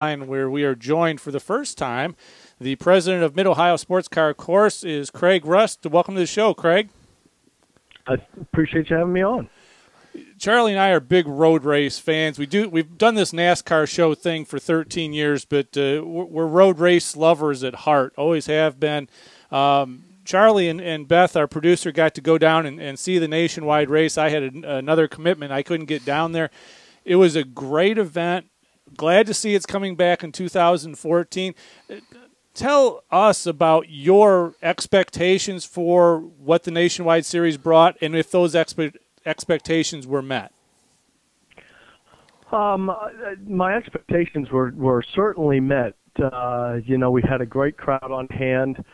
where we are joined for the first time. The president of Mid-Ohio Sports Car Course is Craig Rust. Welcome to the show, Craig. I appreciate you having me on. Charlie and I are big road race fans. We've done this NASCAR show thing for 13 years, but we're road race lovers at heart. Always have been. Charlie and Beth, our producer, got to go down and see the nationwide race. I had another commitment. I couldn't get down there. It was a great event. Glad to see it's coming back in 2014. Tell us about your expectations for what the Nationwide Series brought and if those expectations were met. My expectations were certainly met. We had a great crowd on hand.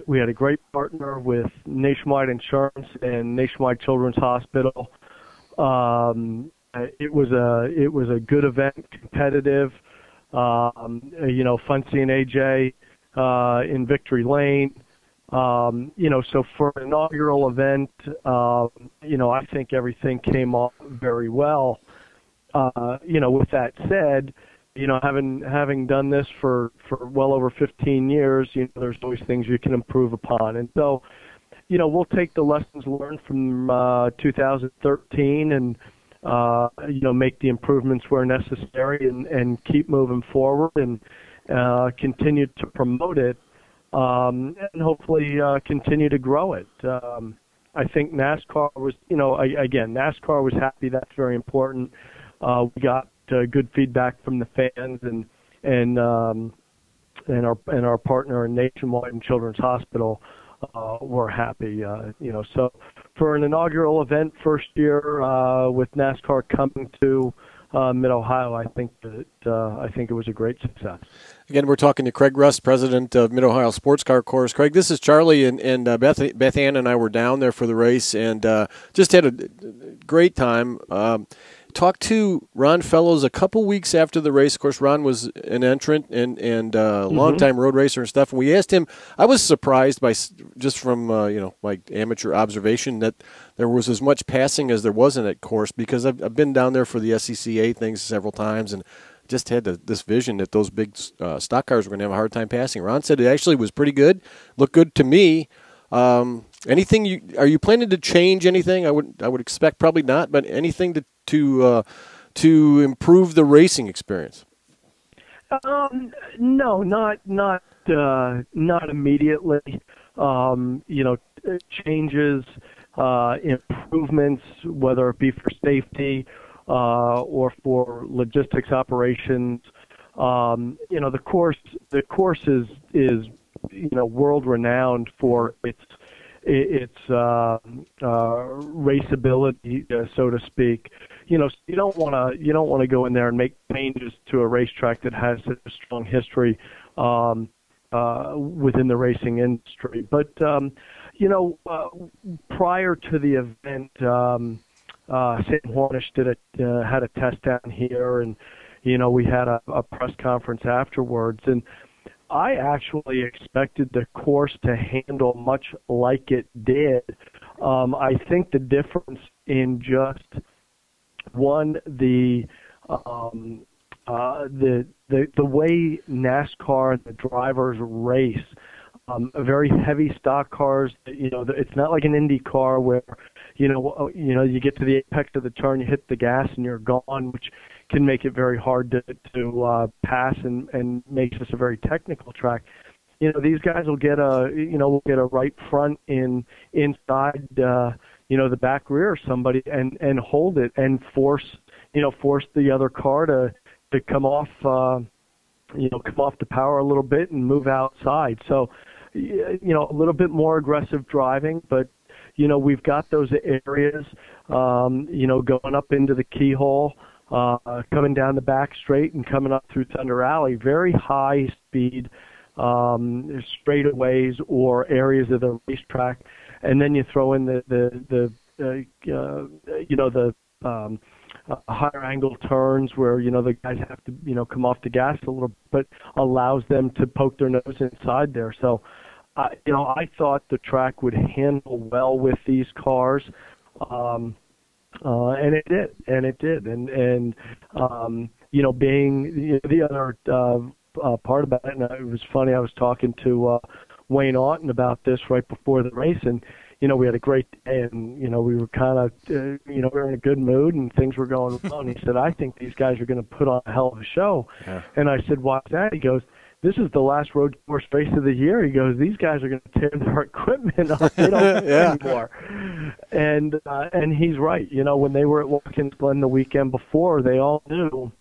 We had a great partner with Nationwide Insurance and Nationwide Children's Hospital. It was a good event, competitive. Fun seeing AJ in Victory Lane. So for an inaugural event, I think everything came off very well. With that said, having done this for well over 15 years, there's always things you can improve upon. And so, we'll take the lessons learned from 2013 and make the improvements where necessary and keep moving forward and continue to promote it and hopefully continue to grow it. I think NASCAR was, NASCAR was happy. That's very important. We got good feedback from the fans and our partner in Nationwide and Children's Hospital were happy. So for an inaugural event, first year with NASCAR coming to Mid-Ohio, I think it was a great success. Again, we're talking to Craig Rust, president of Mid-Ohio Sports Car Course. Craig, this is Charlie, and Beth Ann and I were down there for the race and just had a great time. Talked to Ron Fellows a couple weeks after the race. Of course, Ron was an entrant and longtime road racer and stuff. And we asked him, I was surprised by just from my amateur observation that there was as much passing as there wasn't at course, because I've been down there for the SCCA things several times and just had this vision that those big stock cars were going to have a hard time passing. Ron said it actually was pretty good, looked good to me. Anything are you planning to change anything? I would expect probably not, but anything to improve the racing experience? No, not immediately. Changes, improvements, whether it be for safety or for logistics operations. The course is world renowned for its raceability, so to speak. So you don't want to go in there and make changes to a racetrack that has such a strong history within the racing industry. But prior to the event, Sam Hornish had a test down here, and we had a press conference afterwards, and I actually expected the course to handle much like it did. I think the difference in just the way NASCAR and the drivers race, very heavy stock cars. It's not like an Indy car where you get to the apex of the turn, you hit the gas, and you're gone, which can make it very hard to pass and makes this a very technical track. These guys will get a right front inside the back rear of somebody and hold it and force the other car to come off the power a little bit and move outside. So a little bit more aggressive driving, but we've got those areas going up into the keyhole, coming down the back straight and coming up through Thunder Alley, very high speed straightaways or areas of the racetrack, and then you throw in the higher angle turns where the guys have to come off the gas a little, but allows them to poke their nose inside there. So I thought the track would handle well with these cars. And it did. And being the other part about it. And it was funny. I was talking to Wayne Aughton about this right before the race, and we had a great day, and we were kind of we were in a good mood, and things were going well. And he said, "I think these guys are going to put on a hell of a show." Yeah. And I said, "Why's that?" He goes, "This is the last road course race of the year." He goes, "These guys are going to tear their equipment up. They don't yeah. anymore." And he's right. When they were at Watkins Glen the weekend before, they all knew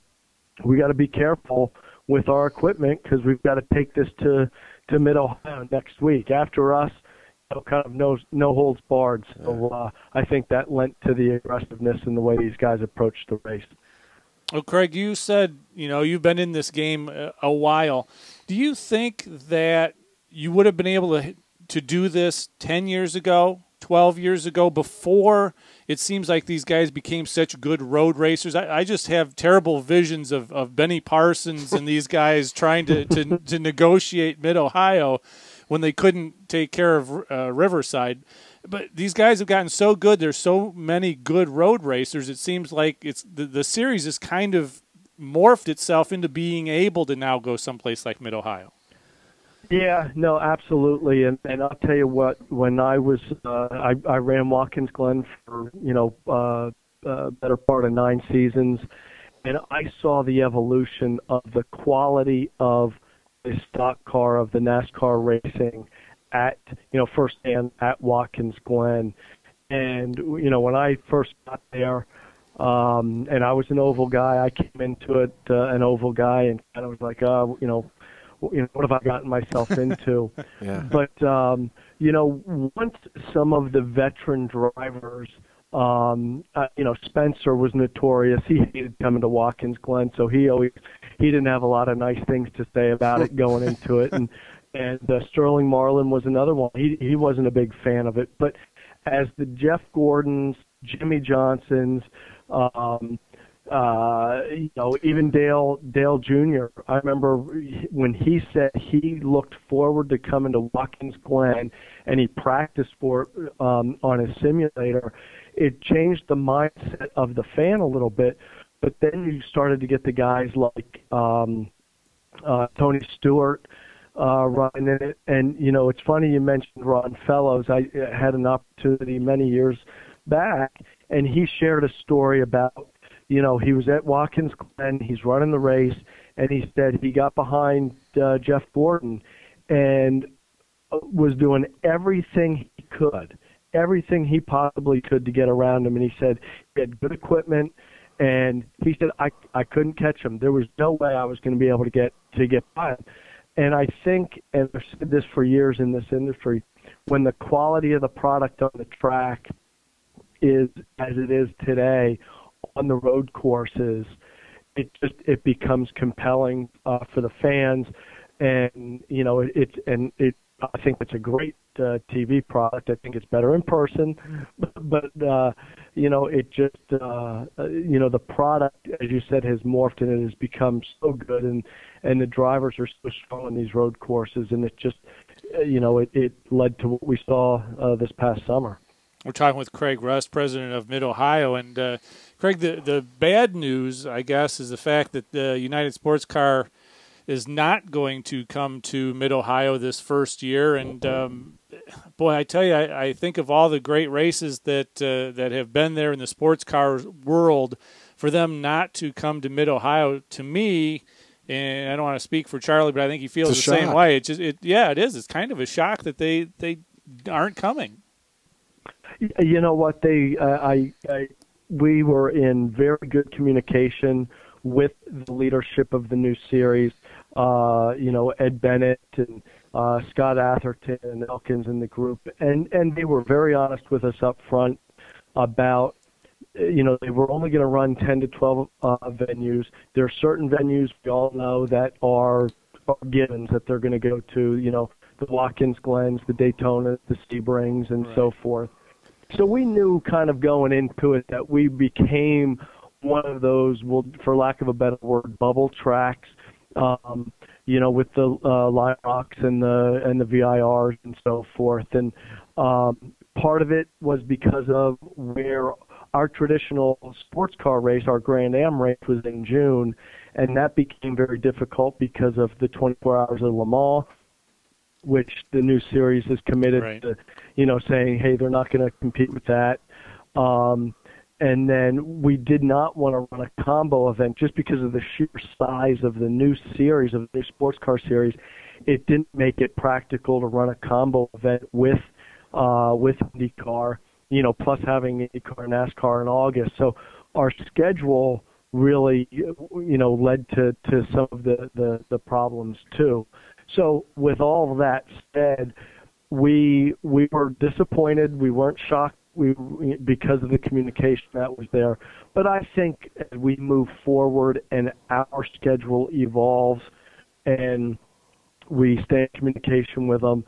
we got to be careful with our equipment because we've got to take this to Mid-Ohio next week. After us, kind of no holds barred. So I think that lent to the aggressiveness in the way these guys approached the race. Well, Craig, you said, you've been in this game a while. Do you think that you would have been able to do this 10 years ago, 12 years ago, before it seems like these guys became such good road racers? I just have terrible visions of Benny Parsons and these guys trying to negotiate Mid-Ohio when they couldn't take care of Riverside. But these guys have gotten so good. There's so many good road racers. It seems like it's the series has kind of morphed itself into being able to now go someplace like Mid-Ohio. Yeah, no, absolutely. And I'll tell you what, when I was I ran Watkins Glen for better part of 9 seasons, and I saw the evolution of the quality of the stock car of the NASCAR racing at firsthand at Watkins Glen. And when I first got there, and I was an oval guy, I came into it an oval guy and kind of was like, what have I gotten myself into? Yeah. But once some of the veteran drivers, Spencer was notorious. He hated coming to Watkins Glen, so he didn't have a lot of nice things to say about it going into it. And Sterling Marlin was another one. He wasn't a big fan of it. But as the Jeff Gordons, Jimmy Johnsons, even Dale Jr. I remember when he said he looked forward to coming to Watkins Glen and he practiced for it on his simulator. It changed the mindset of the fan a little bit. But then you started to get the guys like Tony Stewart running in it. And, it's funny you mentioned Ron Fellows. I had an opportunity many years back, and he shared a story about, he was at Watkins Glen, he's running the race, and he said he got behind Jeff Gordon and was doing everything he possibly could to get around him. And he said he had good equipment, and he said, I couldn't catch him. There was no way I was going to be able to get by him. And I think, and I've said this for years in this industry, when the quality of the product on the track is as it is today on the road courses, it becomes compelling for the fans, and I think it's a great TV product. I think it's better in person, but it just the product, as you said, has morphed and it has become so good, and the drivers are so strong on these road courses, and it just it led to what we saw this past summer. We're talking with Craig Rust, president of Mid-Ohio. And, Craig, the bad news, I guess, is the fact that the United Sports Car is not going to come to Mid-Ohio this first year. And, boy, I tell you, I think of all the great races that have been there in the sports car world, for them not to come to Mid-Ohio, to me, and I don't want to speak for Charlie, but I think he feels the same way. It is. It's kind of a shock that they aren't coming. You know what? We were in very good communication with the leadership of the new series. Ed Bennett and Scott Atherton and Elkins in the group, and they were very honest with us up front about, they were only going to run 10 to 12 venues. There are certain venues we all know that are givens that they're going to go to, the Watkins Glens, the Daytonas, the Sebrings, and so forth. So we knew kind of going into it that we became one of those, well, for lack of a better word, bubble tracks, with the Line Rocks and the VIRs and so forth. And part of it was because of where our traditional sports car race, our Grand Am race, was in June, and that became very difficult because of the 24 Hours of Le Mans, which the new series is committed to, saying, hey, they're not going to compete with that. And then we did not want to run a combo event just because of the sheer size of the new series, of the new sports car series. It didn't make it practical to run a combo event with IndyCar, plus having IndyCar and NASCAR in August. So our schedule really, led to some of the problems too. So with all of that said, we were disappointed. We weren't shocked because of the communication that was there. But I think as we move forward and our schedule evolves and we stay in communication with them,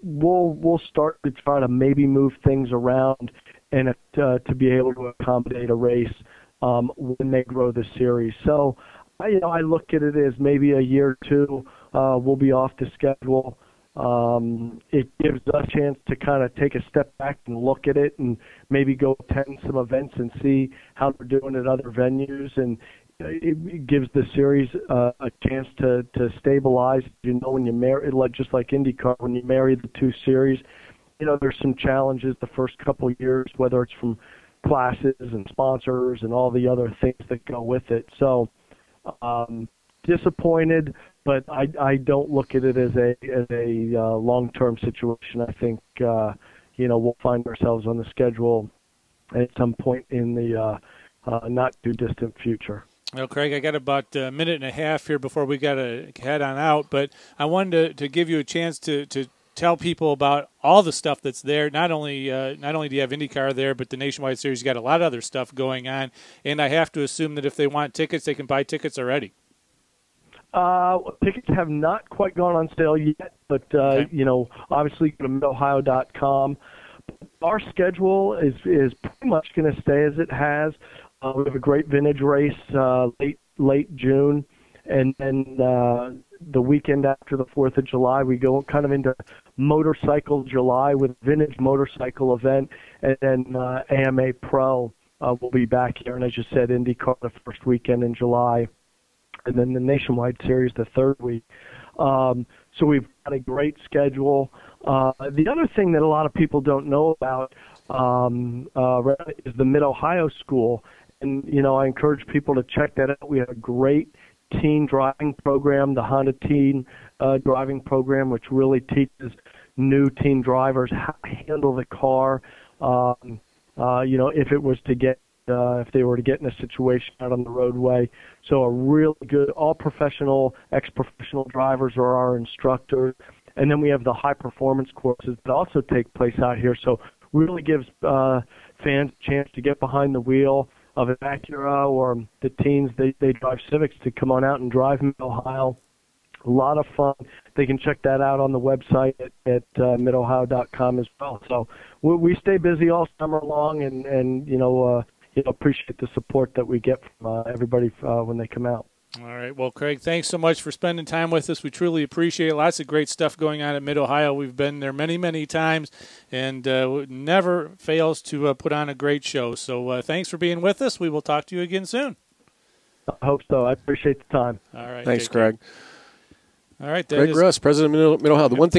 we'll start to try to maybe move things around and to be able to accommodate a race when they grow the series. So, I look at it as maybe a year or two we'll be off the schedule. It gives us a chance to kind of take a step back and look at it and maybe go attend some events and see how they're doing at other venues. And it gives the series a chance to stabilize. When you marry, just like IndyCar, when you marry the two series, there's some challenges the first couple of years, whether it's from classes and sponsors and all the other things that go with it. So disappointed, but I don't look at it as a long-term situation. I think we'll find ourselves on the schedule at some point in the not too distant future. Well, Craig, I got about a minute and a half here before we got to head on out, but I wanted to give you a chance to tell people about all the stuff that's there. Not only do you have IndyCar there, but the Nationwide Series, you got a lot of other stuff going on, and I have to assume that if they want tickets, they can buy tickets already. Tickets have not quite gone on sale yet, but obviously go to midohio.com. Our schedule is pretty much going to stay as it has. We have a great vintage race late June, and then the weekend after the 4th of July, we go kind of into Motorcycle July with vintage motorcycle event, and then AMA Pro will be back here. And as you said, IndyCar the first weekend in July, and then the Nationwide Series the third week. So we've got a great schedule. The other thing that a lot of people don't know about is the Mid-Ohio School. And, I encourage people to check that out. We have a great teen driving program, the Honda Teen Driving Program, which really teaches new teen drivers how to handle the car. If it was to get if they were to get in a situation out on the roadway. So a really good, all professional, ex-professional drivers are our instructors. And then we have the high-performance courses that also take place out here. So really gives fans a chance to get behind the wheel of an Acura, or the teens, they drive Civics, to come on out and drive in Ohio. A lot of fun. They can check that out on the website at midohio.com as well. So we stay busy all summer long, and appreciate the support that we get from everybody when they come out. All right. Well, Craig, thanks so much for spending time with us. We truly appreciate it. Lots of great stuff going on at Mid-Ohio. We've been there many, many times, and never fails to put on a great show. So thanks for being with us. We will talk to you again soon. I hope so. I appreciate the time. All right. Thanks, Craig. All right. Craig Rust, President of Mid-Ohio. The one thing